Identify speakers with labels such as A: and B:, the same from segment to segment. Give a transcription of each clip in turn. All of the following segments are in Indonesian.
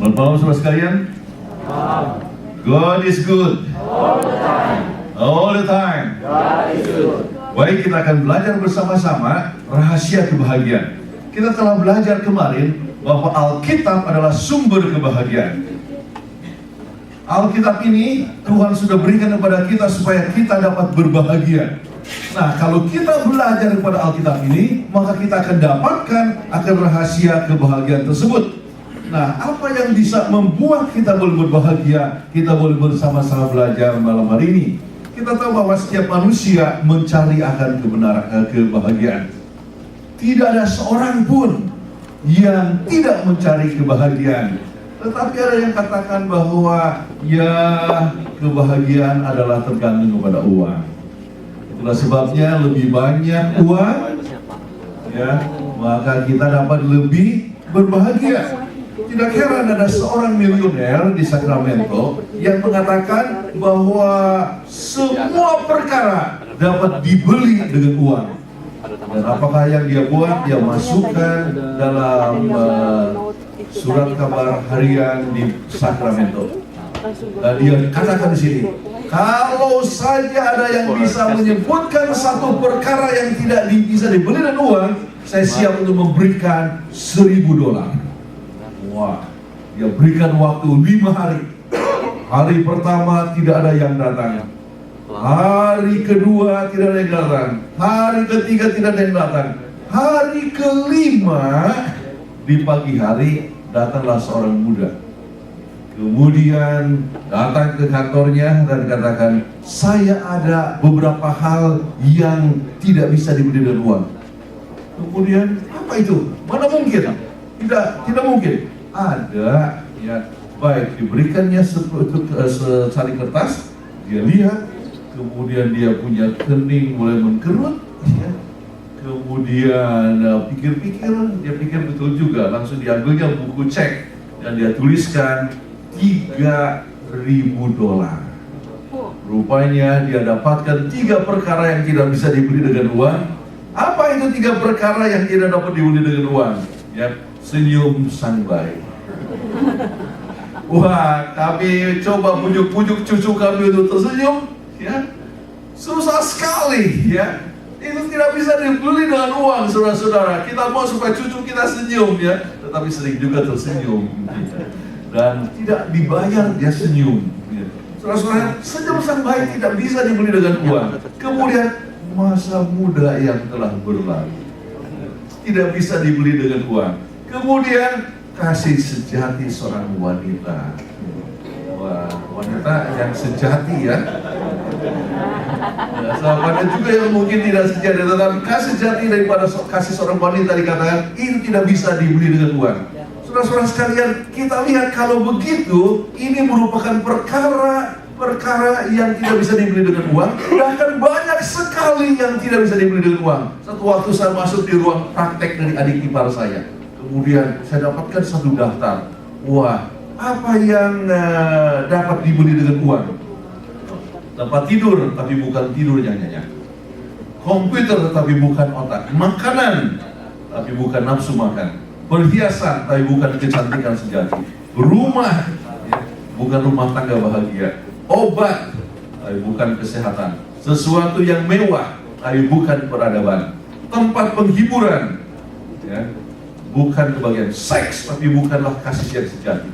A: Selamat malam saudara sekalian. God is good. All the time.
B: God is good.
A: Baik, kita akan belajar bersama-sama rahasia kebahagiaan. Kita telah belajar kemarin bahwa Alkitab adalah sumber kebahagiaan. Alkitab ini Tuhan sudah berikan kepada kita supaya kita dapat berbahagia. Nah, kalau kita belajar kepada Alkitab ini, maka kita akan dapatkan akan rahasia kebahagiaan tersebut. Nah, apa yang bisa membuat kita boleh berbahagia? Kita boleh bersama-sama belajar malam hari ini. Kita tahu bahwa setiap manusia mencari akan kebenaran, kebahagiaan. Tidak ada seorang pun yang tidak mencari kebahagiaan. Tetapi ada yang katakan bahwa ya kebahagiaan adalah tergantung kepada uang. Itulah sebabnya lebih banyak uang, ya maka kita dapat lebih berbahagia. Tidak heran ada seorang miliuner di Sacramento yang mengatakan bahwa semua perkara dapat dibeli dengan uang. Dan apakah yang dia buat? Dia masukkan dalam surat kabar harian di Sacramento. Dan dia katakan di sini, kalau saja ada yang bisa menyebutkan satu perkara yang tidak bisa dibeli dengan uang, saya siap untuk memberikan $1,000. Wah, dia berikan waktu 5 hari. Hari pertama tidak ada yang datang. Hari kedua tidak ada yang datang. Hari ketiga tidak ada yang datang. Hari kelima di pagi hari datanglah seorang muda. Kemudian datang ke kantornya dan katakan, saya ada beberapa hal yang tidak bisa dibeli dengan uang. Kemudian apa itu? Mana mungkin? Tidak mungkin. Ada, ya baik diberikannya secari kertas, dia lihat, kemudian dia punya kening mulai mengkerut, ya. Kemudian pikir-pikir, dia pikir betul juga, langsung diambilnya buku cek dan dia tuliskan $3,000. Rupanya dia dapatkan 3 perkara yang tidak bisa dibeli dengan uang. Apa itu 3 perkara yang tidak dapat dibeli dengan uang? Ya, senyum sang bayi. Wah, kami coba pujuk-pujuk cucu kami untuk tersenyum, ya susah sekali, ya. Itu tidak bisa dibeli dengan uang, saudara-saudara. Kita mau supaya cucu kita senyum, ya, tetapi sering juga tersenyum, dan tidak dibayar dia senyum, ya. Saudara-saudara, senyum sang bayi tidak bisa dibeli dengan uang. Kemudian masa muda yang telah berlalu tidak bisa dibeli dengan uang. Kemudian kasih sejati seorang wanita. Wah, wanita yang sejati, ya. Ada juga yang mungkin tidak sejati, tetapi kasih sejati daripada kasih seorang wanita dikatakan itu tidak bisa dibeli dengan uang. Saudara-saudara sekalian, kita lihat kalau begitu, ini merupakan perkara yang tidak bisa dibeli dengan uang. Bahkan banyak sekali yang tidak bisa dibeli dengan uang. Satu waktu saya masuk di ruang praktek dari adik ipar saya. Kemudian saya dapatkan satu daftar. Wah, apa yang dapat dibeli dengan uang? Tempat tidur, tapi bukan tidur yang nyenyak. Komputer, tapi bukan otak. Makanan, tapi bukan nafsu makan. Perhiasan, tapi bukan kecantikan sejati. Rumah, ya, bukan rumah tangga bahagia. Obat, tapi bukan kesehatan. Sesuatu yang mewah, tapi bukan peradaban. Tempat penghiburan, ya, bukan kebahagiaan. Seks, tapi bukanlah kasih yang sejati.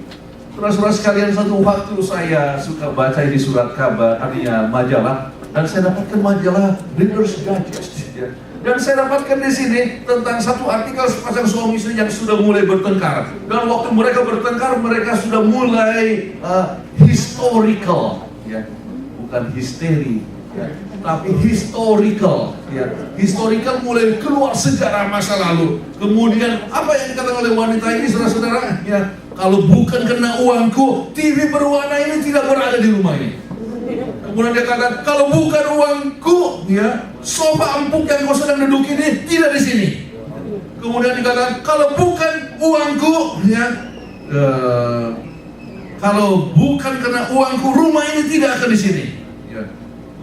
A: Saudara-saudara sekalian, satu waktu saya suka baca di surat kabar, artinya majalah, dan saya dapatkan majalah Reader's Digest, ya. Dan saya dapatkan di sini tentang satu artikel sepasang suami istri yang sudah mulai bertengkar. Dan waktu mereka bertengkar, mereka sudah mulai historical, ya, bukan histeri, ya, tapi historical, ya. Historical mulai keluar sejarah masa lalu. Kemudian apa yang dikatakan oleh wanita ini, saudara-saudara, ya, kalau bukan karena uangku, TV berwarna ini tidak berada di rumah ini. Kemudian dia katakan, kalau bukan uangku, ya, sofa empuk yang kau sedang duduk ini tidak di sini. Kemudian dikatakan, kalau bukan uangku, ya, kalau bukan karena uangku, rumah ini tidak akan di sini. Ya.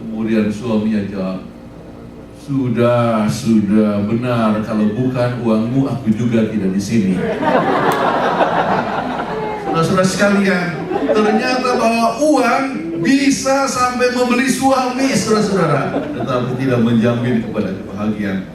A: Kemudian suaminya jawab, sudah benar, kalau bukan uangmu, aku juga tidak di sini. Saudara sekalian, ternyata bahwa uang bisa sampai membeli suami, saudara-saudara, tetapi tidak menjamin kepada kebahagiaan.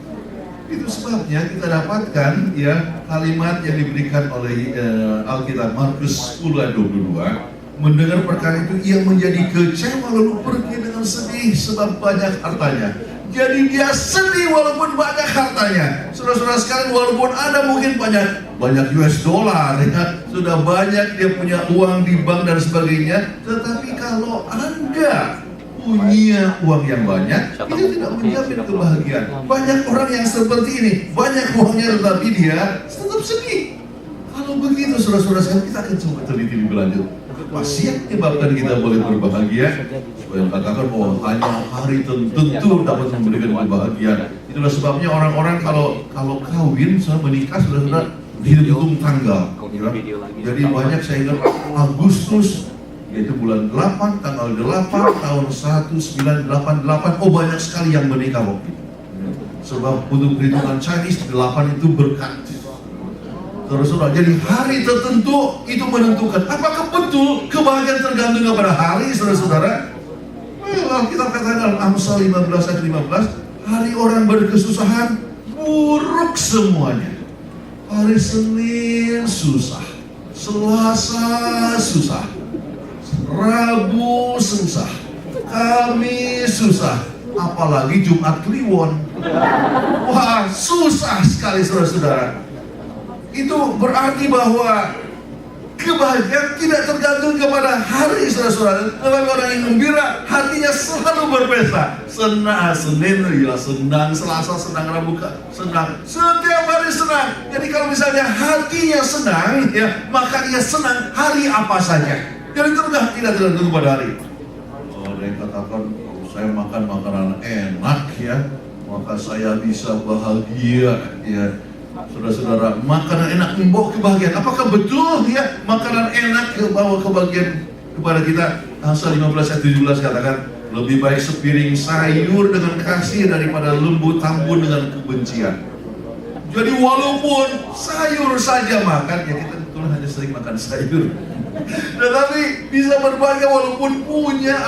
A: Itu sebabnya kita dapatkan ya kalimat yang diberikan oleh Alkitab Markus 10 ayat 22. Mendengar perkara itu ia menjadi kecewa lalu pergi dengan sedih sebab banyak hartanya. Jadi dia sedih walaupun banyak hartanya. Saudara-saudara sekalian, walaupun Anda mungkin banyak US dollar ya, sudah banyak dia punya uang di bank dan sebagainya, tetapi kalau Anda punya uang yang banyak, itu tidak menjamin kebahagiaan. Banyak orang yang seperti ini, banyak uangnya tetapi dia tetap sedih. Kalau begitu saudara-saudara sekalian, kita akan coba teliti lebih lanjut. Apa sih yang menyebabkan kita boleh berbahagia? Supaya katakan bahwa hanya hari tertentu dapat memberikan kebahagiaan. Itulah sebabnya orang-orang kalau kawin, menikah, saudara-saudara, hitung tanggal. Ya. Jadi banyak saya ingat Agustus, yaitu bulan 8, tanggal 8, tahun 1988. Oh, banyak sekali yang menikah waktu itu. Sebab untuk perhitungan Chinese, 8 itu berkat. Saudara-saudara, jadi hari tertentu itu menentukan. Apakah betul kebahagiaan tergantung kepada hari, saudara-saudara? Well, kita katakan dalam Amsal 15 ayat 15, hari orang berkesusahan buruk semuanya. Hari Senin susah, Selasa susah, Rabu susah, Kamis susah, apalagi Jumat Kliwon. Wah, susah sekali saudara-saudara. Itu berarti bahwa kebahagiaan tidak tergantung kepada hari saudara-saudara. Tetapi orang yang gembira hatinya selalu berpesta. Senin ya senang, Selasa senang, Rabu senang, setiap hari senang. Jadi kalau misalnya hatinya senang ya, maka dia senang hari apa saja. Jadi tidak tergantung pada hari. Oh, ada yang katakan kalau saya makan makanan enak ya, maka saya bisa bahagia ya. Saudara-saudara, makanan enak membawa kebahagiaan. Apakah betul ya makanan enak membawa kebahagiaan kepada kita? Amsal 15 ayat 17 katakan, lebih baik sepiring sayur dengan kasih daripada lembu tambun dengan kebencian. Jadi walaupun sayur saja makan, ya kita betul hanya sering makan sayur. Tetapi bisa berbahagia walaupun punya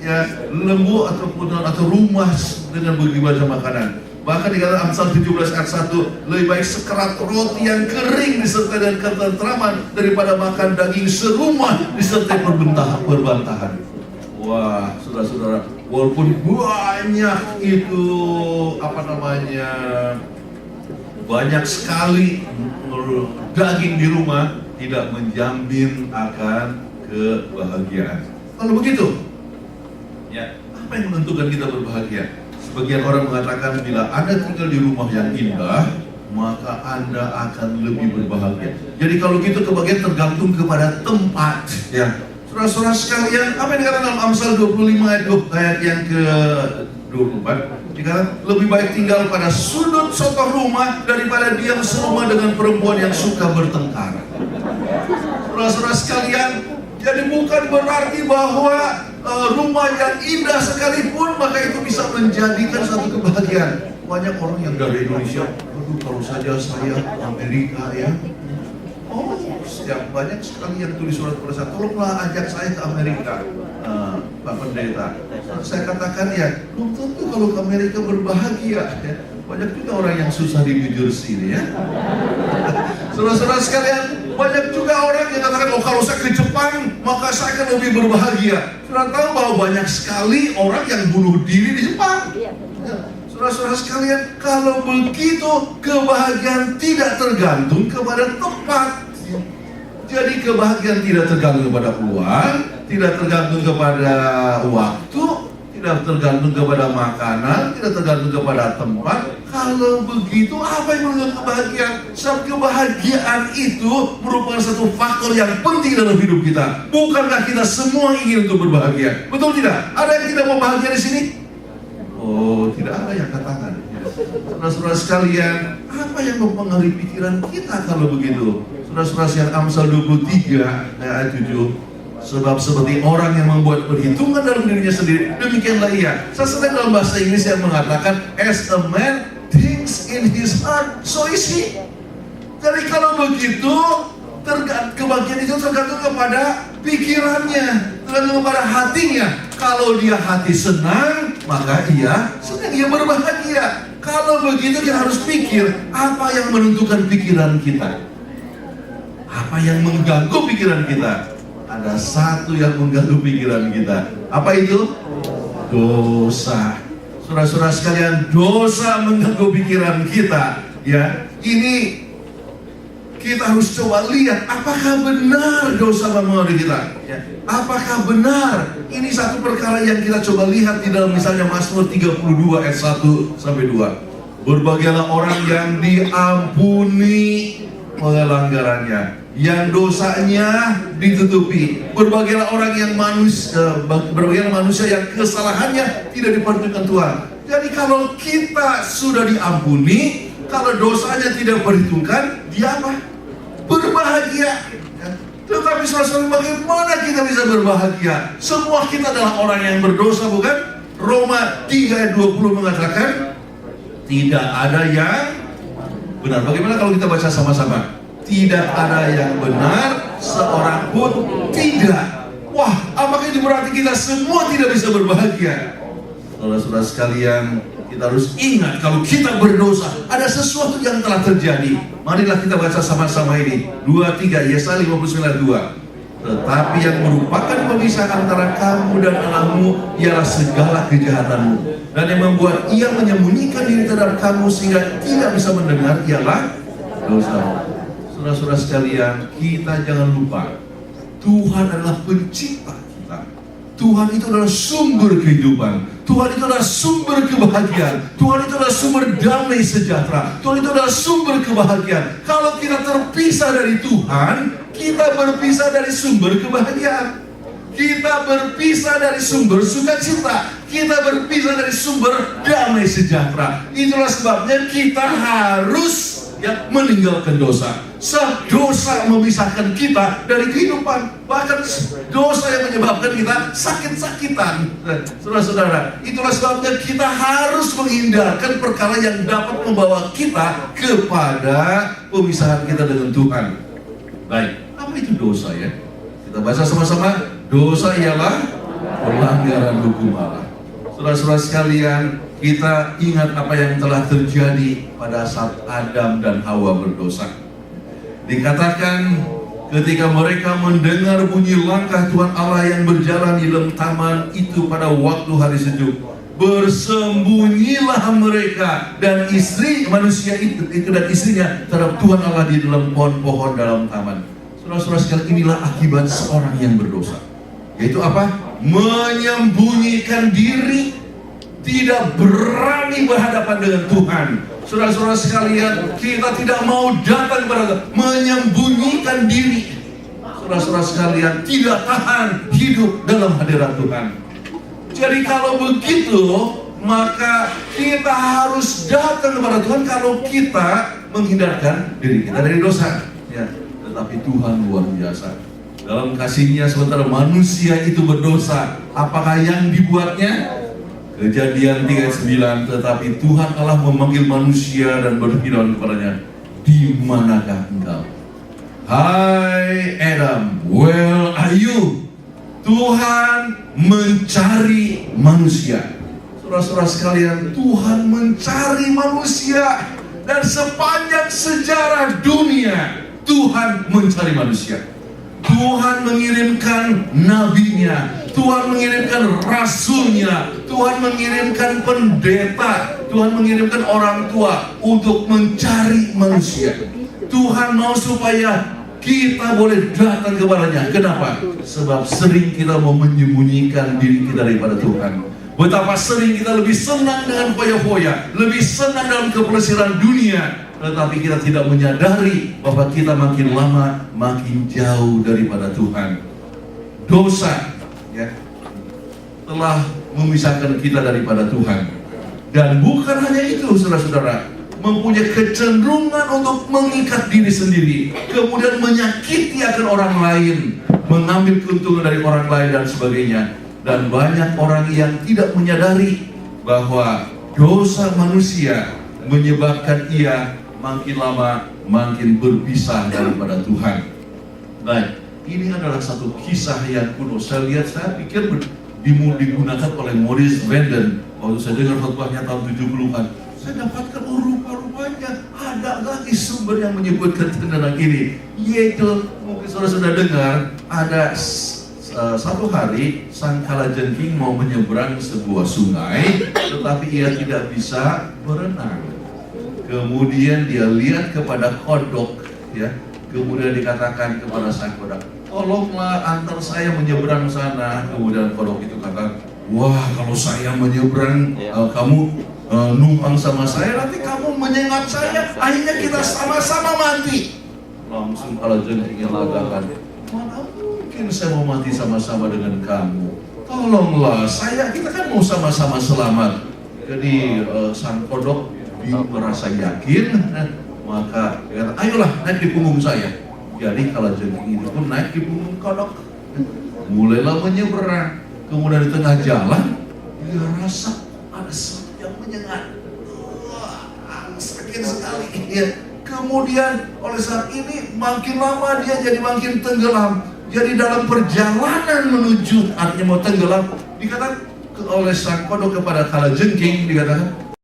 A: ya lembu atau rumah dengan begitu banyak makanan. Bahkan dikatakan Amsal 17 ayat 1, lebih baik sekerat roti yang kering disertai dengan ketentraman daripada makan daging serumah disertai perbantahan. Wah, saudara-saudara, walaupun banyak itu banyak sekali daging di rumah, tidak menjamin akan kebahagiaan. Kalau begitu, ya apa yang menentukan kita berbahagia? Sebagian orang mengatakan bila Anda tinggal di rumah yang indah, maka Anda akan lebih berbahagia. Jadi kalau gitu kebahagiaan tergantung kepada tempat. Ya, saudara-saudara sekalian, apa yang dikatakan dalam Amsal 25 ayat yang ke-24? Dikatakan lebih baik tinggal pada sudut sotoh rumah daripada diam serumah dengan perempuan yang suka bertengkar. Saudara-saudara sekalian, jadi bukan berarti bahwa rumah yang indah sekalipun maka itu bisa menjadikan satu kebahagiaan. Banyak orang yang dari Indonesia, aduh kalau saja saya Amerika ya. Oh, setiap banyak sekali yang tulis surat kepada saya, tolonglah ajak saya ke Amerika, Pak Pendeta. Saya katakan ya, belum tentu kalau ke Amerika berbahagia. Ya. Banyak juga orang yang susah di New Jersey ini ya. Saudara-saudara sekalian, banyak juga orang yang katakan, oh kalau saya ke Jepang, maka saya akan lebih berbahagia. Sudah tahu bahwa banyak sekali orang yang bunuh diri di Jepang. Ya. Saudara-saudara sekalian, kalau begitu kebahagiaan tidak tergantung kepada tempat. Jadi kebahagiaan tidak tergantung kepada uang, tidak tergantung kepada waktu, tidak tergantung kepada makanan, tidak tergantung kepada tempat. Kalau begitu, apa yang menentukan kebahagiaan? Sebab kebahagiaan itu merupakan satu faktor yang penting dalam hidup kita. Bukankah kita semua ingin untuk berbahagia? Betul tidak? Ada yang tidak mau bahagia di sini? Oh, tidak ada yang katakan. Saudara-saudara sekalian, apa yang mempengaruhi pikiran kita kalau begitu? Saudara-saudara sekalian, Amsal 23 ayat 7. Sebab seperti orang yang membuat perhitungan dalam dirinya sendiri, demikianlah ia. Saya sedang dalam bahasa Inggris yang mengatakan, as a man thinks in his heart, so is he. Jadi kalau begitu, Kebahagiaan itu tergantung kepada pikirannya, tergantung kepada hatinya. Kalau dia hati senang, maka ia senang, ia berbahagia. Kalau begitu kita harus pikir, apa yang menentukan pikiran kita? Apa yang mengganggu pikiran kita? Ada satu yang mengganggu pikiran kita. Apa itu? Dosa. Saudara-saudara sekalian, dosa mengganggu pikiran kita. Ya, ini kita harus coba lihat apakah benar dosa mempengaruhi kita. Ya. Apakah benar? Ini satu perkara yang kita coba lihat di dalam misalnya Mazmur 32 ayat 1 sampai 2. Berbahagialah orang yang diampuni pelanggarannya, yang dosanya ditutupi. Berbahagialah orang yang berbahagialah manusia yang kesalahannya tidak diperhitungkan Tuhan. Jadi kalau kita sudah diampuni, kalau dosanya tidak diperhitungkan, dia apa? Berbahagia. Tetapi saudara-saudara, bagaimana kita bisa berbahagia? Semua kita adalah orang yang berdosa, bukan? Roma 3 ayat 20 mengatakan tidak ada yang benar. Bagaimana kalau kita baca sama-sama? Tidak ada yang benar, seorang pun tidak. Wah, apakah itu berarti kita semua tidak bisa berbahagia? Saudara-saudara sekalian, kita harus ingat kalau kita berdosa, ada sesuatu yang telah terjadi. Marilah kita baca sama-sama ini. 2-3, Yesaya 59:2. Tetapi yang merupakan pemisah antara kamu dan Allahmu ialah segala kejahatanmu, dan yang membuat ia menyembunyikan diri terhadap kamu sehingga tidak bisa mendengar ialah dosa. Saudara-saudara sekalian, kita jangan lupa Tuhan adalah pencipta kita. Tuhan itu adalah sumber kehidupan. Tuhan itu adalah sumber kebahagiaan. Tuhan itu adalah sumber damai sejahtera. Tuhan itu adalah sumber kebahagiaan. Kalau kita terpisah dari Tuhan, kita berpisah dari sumber kebahagiaan. Kita berpisah dari sumber sukacita. Kita berpisah dari sumber damai sejahtera. Itulah sebabnya kita harus meninggalkan dosa. Sebab dosa memisahkan kita dari kehidupan. Bahkan dosa yang menyebabkan kita sakit-sakitan. Saudara-saudara, itulah sebabnya kita harus menghindarkan perkara yang dapat membawa kita kepada pemisahan kita dengan Tuhan. Baik, apa itu dosa ya? Kita baca sama-sama. Dosa ialah pelanggaran hukum Allah. Saudara-saudara sekalian, kita ingat apa yang telah terjadi pada saat Adam dan Hawa berdosa. Dikatakan ketika mereka mendengar bunyi langkah Tuhan Allah yang berjalan di dalam taman itu pada waktu hari sejuk, bersembunyilah mereka dan manusia itu dan istrinya terhadap Tuhan Allah di dalam pohon-pohon dalam taman. Saudara-saudara sekalian, inilah akibat seorang yang berdosa. Yaitu apa? Menyembunyikan diri, tidak berani berhadapan dengan Tuhan. Saudara-saudara sekalian, kita tidak mau datang kepada Tuhan, menyembunyikan diri. Saudara-saudara sekalian, tidak tahan hidup dalam hadirat Tuhan. Jadi kalau begitu, maka kita harus datang kepada Tuhan kalau kita menghindarkan diri kita dari dosa. Ya, tetapi Tuhan luar biasa. Dalam kasih-Nya sementara manusia itu berdosa, apakah yang dibuatnya? Kejadian 3:9, tetapi Tuhan Allah memanggil manusia dan berfirman kepadanya, di manakah engkau? Hai Adam, where are you? Tuhan mencari manusia. Saudara-saudara sekalian, Tuhan mencari manusia. Dan sepanjang sejarah dunia, Tuhan mencari manusia. Tuhan mengirimkan nabinya, Tuhan mengirimkan rasulnya, Tuhan mengirimkan pendeta, Tuhan mengirimkan orang tua untuk mencari manusia. Tuhan mau supaya kita boleh datang kepadanya. Kenapa? Sebab sering kita mau menyembunyikan diri kita daripada Tuhan. Betapa sering kita lebih senang dengan foya-foya, lebih senang dalam kepelesiran dunia, tetapi kita tidak menyadari bahwa kita makin lama makin jauh daripada Tuhan. Dosa ya telah memisahkan kita daripada Tuhan. Dan bukan hanya itu, saudara-saudara, mempunyai kecenderungan untuk mengikat diri sendiri, kemudian menyakiti akan orang lain, mengambil keuntungan dari orang lain dan sebagainya. Dan banyak orang yang tidak menyadari bahwa dosa manusia menyebabkan ia makin lama makin berpisah daripada Tuhan. Baik, ini adalah satu kisah yang kuno. Saya pikir digunakan oleh Maurice Vanden. Waktu saya dengar khotbahnya tahun 70-an, saya dapatkan rupa-rupanya ada lagi sumber yang menyebutkan tentang ini. Yaitu, mungkin saudara sudah dengar, ada satu hari sang kalajengking mau menyeberang sebuah sungai, tetapi ia tidak bisa berenang. Kemudian dia lihat kepada kodok, ya. Kemudian dikatakan kepada sang kodok, tolonglah antar saya menyeberang sana. Kemudian kodok itu kata, wah kalau saya menyeberang, kamu numpang sama saya, nanti kamu menyengat saya, akhirnya kita sama-sama mati. Langsung kalajengking mengatakan, mana mungkin saya mau mati sama-sama dengan kamu? Tolonglah kita kan mau sama-sama selamat. Jadi sang kodok merasa yakin, maka dia kata, ayolah naik di punggung saya. Jadi kalajengking itu pun naik di punggung kodok, mulailah menyeberang. Kemudian di tengah jalan dia rasa ada sesuatu yang menyengat. Sakit sekali ya. Kemudian oleh saat ini makin lama dia jadi makin tenggelam. Jadi dalam perjalanan menuju artinya mau tenggelam, dikatakan oleh sang kodok kepada kalajengking, dikatakan,